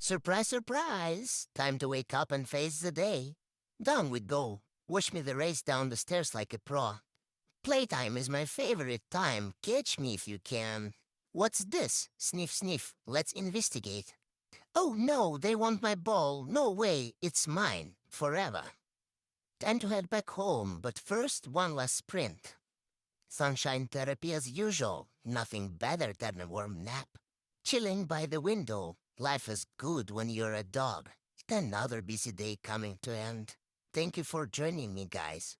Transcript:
Surprise, surprise! Time to wake up and face the day. Down we go. Wish me the race down the stairs like a pro. Playtime is my favorite time. Catch me if you can. What's this? Sniff, sniff. Let's investigate. Oh no, they want my ball. No way, it's mine. Forever. Time to head back home, but first one last sprint. Sunshine therapy as usual. Nothing better than a warm nap. Chilling by the window. Life is good when you're a dog. Another busy day coming to end. Thank you for joining me, guys.